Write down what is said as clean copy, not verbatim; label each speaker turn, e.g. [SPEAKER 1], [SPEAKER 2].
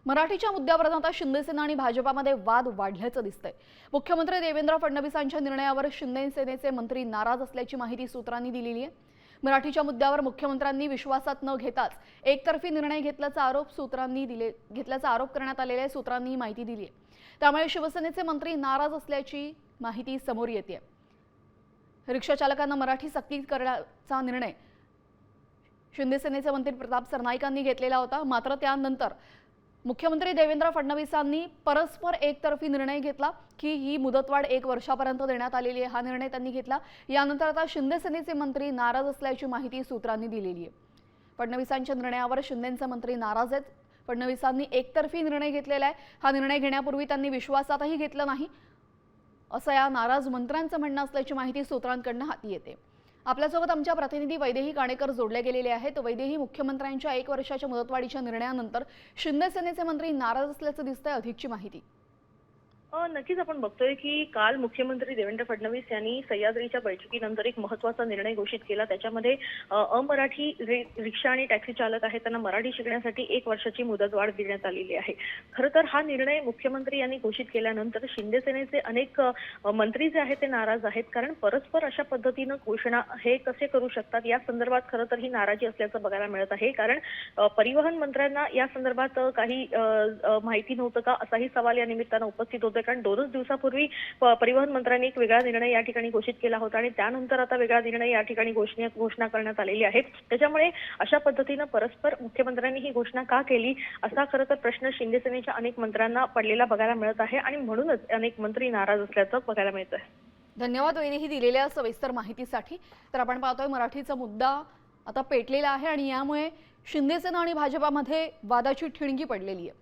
[SPEAKER 1] मराठीच्या मुद्द्यावर आता शिंदेसेना आणि भाजपामध्ये वाद वाढल्याचं दिसतंय। मुख्यमंत्री देवेंद्र फडणवीसांच्या निर्णयावर शिंदे सेनेचे मंत्री नाराज असल्याची माहिती सूत्रांनी दिलेली आहे। मराठीच्या मुद्द्यावर मुख्यमंत्र्यांनी विश्वासात न घेताच एकतर्फी निर्णय घेतल्याचा आरोप करण्यात आलेल्या सूत्रांनी माहिती दिली आहे। त्यामुळे शिवसेनेचे मंत्री नाराज असल्याची माहिती समोर येते। रिक्षा चालकांना मराठी सक्ती करण्याचा निर्णय शिंदे सेनेचे मंत्री प्रताप सरनाईकांनी घेतलेला होता। मात्र त्यानंतर मुख्यमंत्री देवेंद्र फडणवीसांनी परस्पर एकतर्फी निर्णय घेतला की ही मुदतवाढ 1 वर्षापर्यंत देण्यात आलेली आहे। हा निर्णय त्यांनी घेतला। यानंतर आता शिंदे सेनेचे मंत्री नाराज असल्याची माहिती सूत्रांनी दिलेली आहे। फडणवीसांच्या निर्णयावर शिंदेचे मंत्री नाराज आहेत। फडणवीसांनी एकतर्फी निर्णय घेतलेला आहे। हा निर्णय घेण्यापूर्वी त्यांनी विश्वासातही घेतला नाही असं या नाराज मंत्र्यांचं म्हणणं असल्याची माहिती सूत्रांकडून हाती येते। आपल्यासोबत आमच्या प्रतिनिधी वैदेही काणेकर जोडले गेलेले आहेत। वैदेही, मुख्यमंत्र्यांच्या 1 वर्षाच्या मुदतवाढीच्या निर्णयानंतर शिंदे सेनेचे मंत्री नाराज असल्याचं दिसतंय। अधिकची माहिती।
[SPEAKER 2] नक्कीच आपण बघतोय की काल मुख्यमंत्री देवेंद्र फडणवीस यांनी सह्याद्रीच्या बैठकीनंतर एक महत्त्वाचा निर्णय घोषित केला। त्याच्यामध्ये अमराठी रिक्षा आणि टॅक्सी चालक आहेत त्यांना मराठी शिकण्यासाठी 1 वर्षाची मुदतवाढ देण्यात आलेली आहे। खरं तर हा निर्णय मुख्यमंत्री यांनी घोषित केल्यानंतर शिंदे सेनेचे अनेक मंत्री जे आहेत ते नाराज आहेत, कारण परस्पर अशा पद्धतीनं घोषणा हे कसे करू शकतात या संदर्भात खरं तर ही नाराजी असल्याचं बघायला मिळत आहे। कारण परिवहन मंत्र्यांना या संदर्भात काही माहिती नव्हतं का असाही सवाल या निमित्तानं उपस्थित होता। कारण 2 दिवसापूर्वी परिवहन मंत्र्यांनी एक वेगळा निर्णय या ठिकाणी घोषित केला होता आणि त्यानंतर आता वेगळा निर्णय या ठिकाणी घोषणा करण्यात आलेली आहे। त्याच्यामुळे अशा पद्धतीनं परस्पर मुख्यमंत्र्यांनी ही घोषणा का केली असा खरं तर प्रश्न शिंदे सेनेच्या अनेक मंत्र्यांना पडलेला बघायला मिळत आहे आणि म्हणूनच अनेक मंत्री नाराज असल्याचं बघायला मिळत आहे।
[SPEAKER 1] धन्यवाद वैदेही दिलेल्या सविस्तर माहितीसाठी। तर आपण पाहतोय मराठीचा मुद्दा आता पेटलेला आहे आणि यामुळे शिंदे सेना आणि भाजपामध्ये वादाची ठिणगी पडलेली आहे।